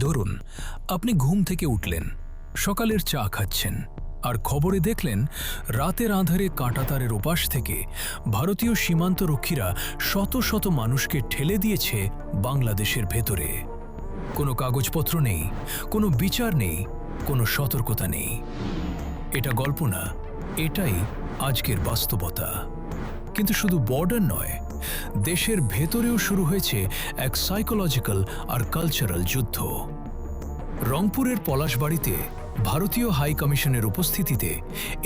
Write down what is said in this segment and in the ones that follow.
ধরুন আপনি ঘুম থেকে উঠলেন, সকালের চা খাচ্ছেন, আর খবরে দেখলেন রাতের আঁধারে কাঁটাতারের ওপাশ থেকে ভারতীয় সীমান্তরক্ষীরা শত শত মানুষকে ঠেলে দিয়েছে বাংলাদেশের ভেতরে। কোনো কাগজপত্র নেই, কোনো বিচার নেই, কোনো সতর্কতা নেই। এটা গল্প না, এটাই আজকের বাস্তবতা। কিন্তু শুধু বর্ডার নয়, দেশের ভেতরেও শুরু হয়েছে এক সাইকোলজিক্যাল আর কালচারাল যুদ্ধ। রংপুরের পলাশবাড়িতে ভারতীয় হাই কমিশনের উপস্থিতিতে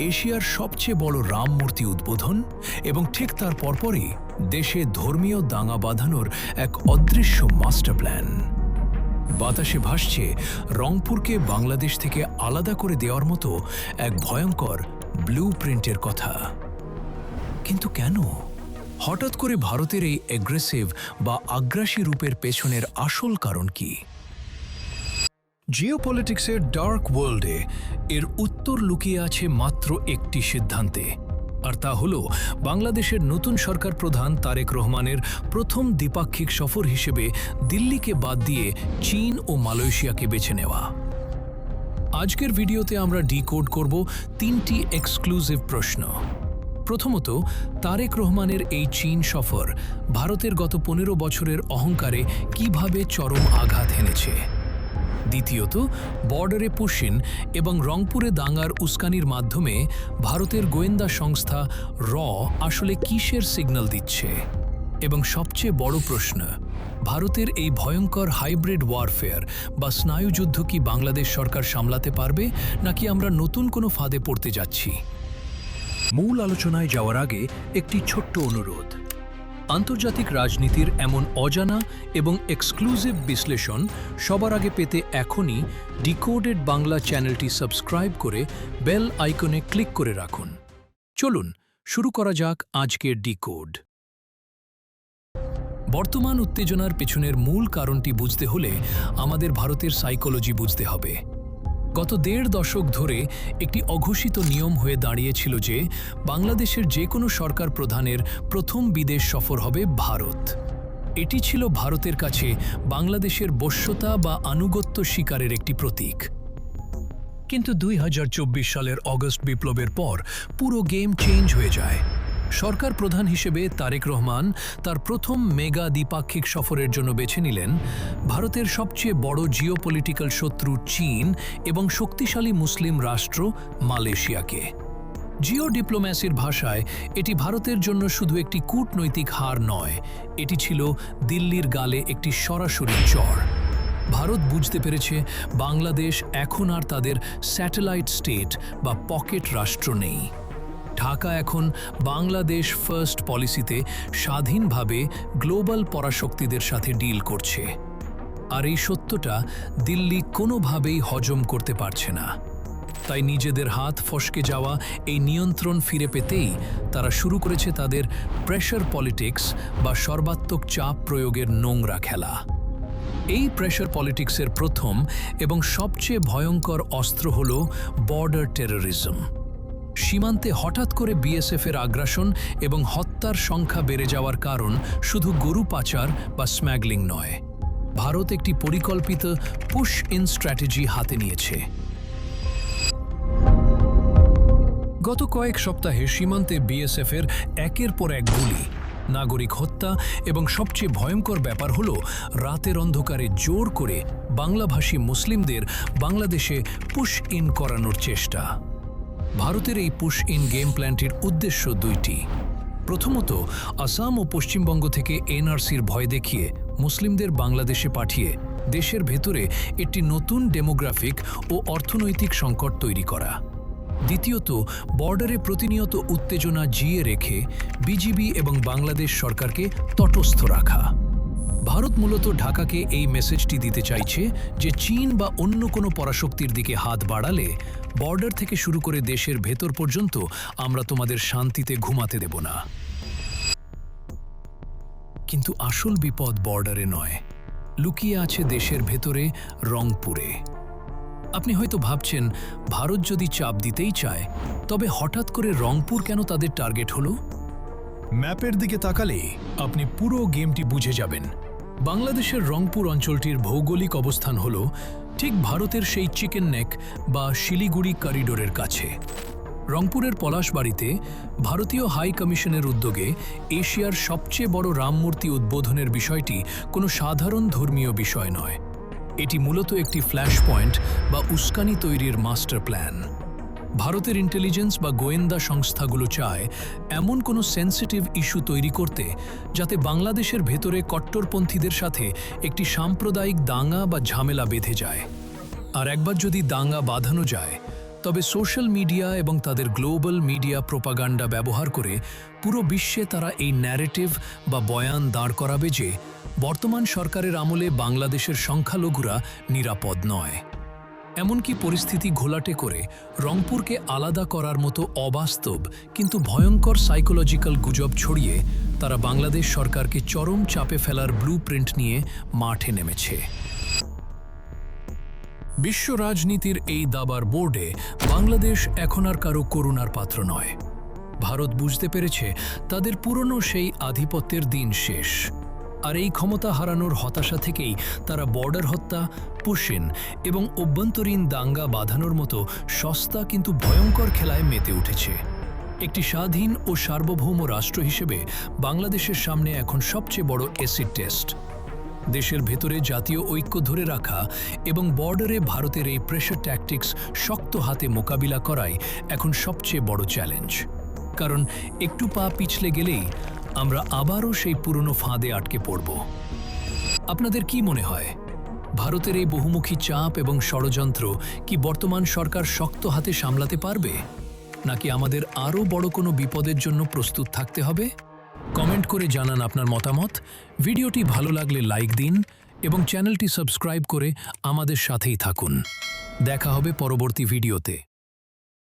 এশিয়ার সবচেয়ে বড় রাম মূর্তি উদ্বোধন এবং ঠিক তার পরপরই দেশে ধর্মীয় দাঙ্গা বাঁধানোর এক অদৃশ্য মাস্টার প্ল্যান। বাতাসে ভাসছে রংপুরকে বাংলাদেশ থেকে আলাদা করে দেওয়ার মতো এক ভয়ঙ্কর ব্লু প্রিন্টের কথা। কিন্তু কেন? হঠাৎ করে ভারতের এই অ্যাগ্রেসিভ বা আগ্রাসী রূপের পেছনের আসল কারণ কি? জিওপলিটিক্সের ডার্ক ওয়ার্ল্ডে এর উত্তর লুকিয়ে আছে মাত্র একটি সিদ্ধান্তে, আর তা হল বাংলাদেশের নতুন সরকার প্রধান তারেক রহমানের প্রথম দ্বিপাক্ষিক সফর হিসেবে দিল্লিকে বাদ দিয়ে চীন ও মালয়েশিয়াকে বেছে নেওয়া। আজকের ভিডিওতে আমরা ডিকোড করব তিনটি এক্সক্লুসিভ প্রশ্ন। প্রথমত, তারেক রহমানের এই চীন সফর ভারতের গত 15 বছরের অহংকারে কিভাবে চরম আঘাত হেনেছে। দ্বিতীয়ত, বর্ডারে পুশিন এবং রংপুরে দাঙ্গার উস্কানির মাধ্যমে ভারতের গোয়েন্দা সংস্থা র আসলে কিসের সিগন্যাল দিচ্ছে। এবং সবচেয়ে বড় প্রশ্ন, ভারতের এই ভয়ঙ্কর হাইব্রিড ওয়ারফেয়ার বা স্নায়ুযুদ্ধ কি বাংলাদেশ সরকার সামলাতে পারবে, নাকি আমরা নতুন কোনো ফাঁদে পড়তে যাচ্ছি? মূল আলোচনায় যাওয়ার আগে একটি ছোট্ট অনুরোধ। আন্তর্জাতিক রাজনীতির এমন অজানা এবং এক্সক্লুসিভ বিশ্লেষণ সবার আগে পেতে এখনই ডিকোডেড বাংলা চ্যানেলটি সাবস্ক্রাইব করে বেল আইকনে ক্লিক করে রাখুন। চলুন শুরু করা যাক আজকের ডিকোড। বর্তমান উত্তেজনার পেছনের মূল কারণটি বুঝতে হলে আমাদের ভারতের সাইকোলজি বুঝতে হবে। গত 1.5 দশক ধরে একটি অঘোষিত নিয়ম হয়ে দাঁড়িয়েছিল যে বাংলাদেশের যে কোনো সরকার প্রধানের প্রথম বিদেশ সফর হবে ভারত। এটি ছিল ভারতের কাছে বাংলাদেশের বশ্যতা বা আনুগত্য স্বীকারের একটি প্রতীক। কিন্তু 2024 সালের অগস্ট বিপ্লবের পর পুরো গেম চেঞ্জ হয়ে যায়। সরকার প্রধান হিসেবে তারেক রহমান তার প্রথম মেগা দ্বিপাক্ষিক সফরের জন্য বেছে নিলেন ভারতের সবচেয়ে বড় জিওপলিটিক্যাল শত্রু চীন এবং শক্তিশালী মুসলিম রাষ্ট্র মালয়েশিয়াকে। জিও ডিপ্লোম্যাসির ভাষায় এটি ভারতের জন্য শুধু একটি কূটনৈতিক হার নয়, এটি ছিল দিল্লির গালে একটি সরাসরি চড়। ভারত বুঝতে পেরেছে বাংলাদেশ এখন আর তাদের স্যাটেলাইট স্টেট বা পকেট রাষ্ট্র নেই। ঢাকা এখন বাংলাদেশ ফার্স্ট পলিসিতে স্বাধীনভাবে গ্লোবাল পরাশক্তিদের সাথে ডিল করছে। আর এই সত্যটা দিল্লি কোনোভাবেই হজম করতে পারছে না। তাই নিজেদের হাত ফসকে যাওয়া এই নিয়ন্ত্রণ ফিরে পেতেই তারা শুরু করেছে তাদের প্রেশার পলিটিক্স বা সর্বাত্মক চাপ প্রয়োগের নোংরা খেলা। এই প্রেশার পলিটিক্সের প্রথম এবং সবচেয়ে ভয়ঙ্কর অস্ত্র হল বর্ডার টেররিজম। সীমান্তে হঠাৎ করে বিএসএফের আগ্রাসন এবং হত্যার সংখ্যা বেড়ে যাওয়ার কারণ শুধু গরু পাচার বা স্ম্যাগলিং নয়। ভারত একটি পরিকল্পিত পুশ ইন স্ট্র্যাটেজি হাতে নিয়েছে। গত কয়েক সপ্তাহে সীমান্তে বিএসএফের একের পর এক গুলি, নাগরিক হত্যা এবং সবচেয়ে ভয়ঙ্কর ব্যাপার হল রাতের অন্ধকারে জোর করে বাংলাভাষী মুসলিমদের বাংলাদেশে পুশ ইন করানোর চেষ্টা। ভারতের এই পুশ ইন গেম প্ল্যানটির উদ্দেশ্য দুইটি। প্রথমত, আসাম ও পশ্চিমবঙ্গ থেকে এনআরসির ভয় দেখিয়ে মুসলিমদের বাংলাদেশে পাঠিয়ে দেশের ভেতরে একটি নতুন ডেমোগ্রাফিক ও অর্থনৈতিক সংকট তৈরি করা। দ্বিতীয়ত, বর্ডারে প্রতিনিয়ত উত্তেজনা জিয়ে রেখে বিজিবি এবং বাংলাদেশ সরকারকে তটস্থ রাখা। ভারত মূলত ঢাকাকে এই মেসেজটি দিতে চাইছে যে চীন বা অন্য কোনো পরাশক্তির দিকে হাত বাড়ালে বর্ডার থেকে শুরু করে দেশের ভেতর পর্যন্ত আমরা তোমাদের শান্তিতে ঘুমাতে দেব না। কিন্তু আসল বিপদ বর্ডারে নয়, লুকিয়ে আছে দেশের ভেতরে রংপুরে। আপনি হয়তো ভাবছেন, ভারত যদি চাপ দিতেই চায় তবে হঠাৎ করে রংপুর কেন তাদের টার্গেট হলো? ম্যাপের দিকে তাকালে আপনি পুরো গেমটি বুঝে যাবেন। বাংলাদেশের রংপুর অঞ্চলটির ভৌগোলিক অবস্থান হল ঠিক ভারতের সেই চিকেন নেক বা শিলিগুড়ি করিডোরের কাছে। রংপুরের পলাশবাড়িতে ভারতীয় হাই কমিশনের উদ্যোগে এশিয়ার সবচেয়ে বড় রাম মূর্তি উদ্বোধনের বিষয়টি কোনো সাধারণ ধর্মীয় বিষয় নয়। এটি মূলত একটি ফ্ল্যাশ পয়েন্ট বা উস্কানি তৈরির মাস্টার প্ল্যান। ভারতের ইন্টেলিজেন্স বা গোয়েন্দা সংস্থাগুলো চায় এমন কোনো সেন্সিটিভ ইস্যু তৈরি করতে যাতে বাংলাদেশের ভেতরে কট্টরপন্থীদের সাথে একটি সাম্প্রদায়িক দাঙ্গা বা ঝামেলা বেঁধে যায়। আর একবার যদি দাঙ্গা বাঁধানো যায়, তবে সোশ্যাল মিডিয়া এবং তাদের গ্লোবাল মিডিয়া প্রোপাগান্ডা ব্যবহার করে পুরো বিশ্বে তারা এই ন্যারেটিভ বা বয়ান দাঁড় করাবে যে বর্তমান সরকারের আমলে বাংলাদেশের সংখ্যালঘুরা নিরাপদ নয়। এমনকি পরিস্থিতি ঘোলাটে করে রংপুরকে আলাদা করার মতো অবাস্তব কিন্তু ভয়ঙ্কর সাইকোলজিক্যাল গুজব ছড়িয়ে তারা বাংলাদেশ সরকারকে চরম চাপে ফেলার ব্লুপ্রিন্ট নিয়ে মাঠে নেমেছে। বিশ্ব রাজনীতির এই দাবার বোর্ডে বাংলাদেশ এখন আর কারো করুণার পাত্র নয়। ভারত বুঝতে পেরেছে তাদের পুরনো সেই আধিপত্যের দিন শেষ। আর এই ক্ষমতা হারানোর হতাশা থেকেই তারা বর্ডার হত্যা, পুশিন এবং অভ্যন্তরীণ দাঙ্গা বাঁধানোর মতো সস্তা কিন্তু ভয়ঙ্কর খেলায় মেতে উঠেছে। একটি স্বাধীন ও সার্বভৌম রাষ্ট্র হিসেবে বাংলাদেশের সামনে এখন সবচেয়ে বড় অ্যাসিড টেস্ট। দেশের ভেতরে জাতীয় ঐক্য ধরে রাখা এবং বর্ডারে ভারতের এই প্রেশার ট্যাকটিক্স শক্ত হাতে মোকাবিলা করাই এখন সবচেয়ে বড় চ্যালেঞ্জ। কারণ একটু পা পিছলে গেলেই আমরা আবারও সেই পুরনো ফাঁদে আটকে পড়ব। আপনাদের কি মনে হয়, ভারতের এই বহুমুখী চাপ এবং ষড়যন্ত্র কি বর্তমান সরকার শক্ত হাতে সামলাতে পারবে, নাকি আমাদের আরও বড় কোনো বিপদের জন্য প্রস্তুত থাকতে হবে? কমেন্ট করে জানান আপনার মতামত। ভিডিওটি ভালো লাগলে লাইক দিন এবং চ্যানেলটি সাবস্ক্রাইব করে আমাদের সাথেই থাকুন। দেখা হবে পরবর্তী ভিডিওতে।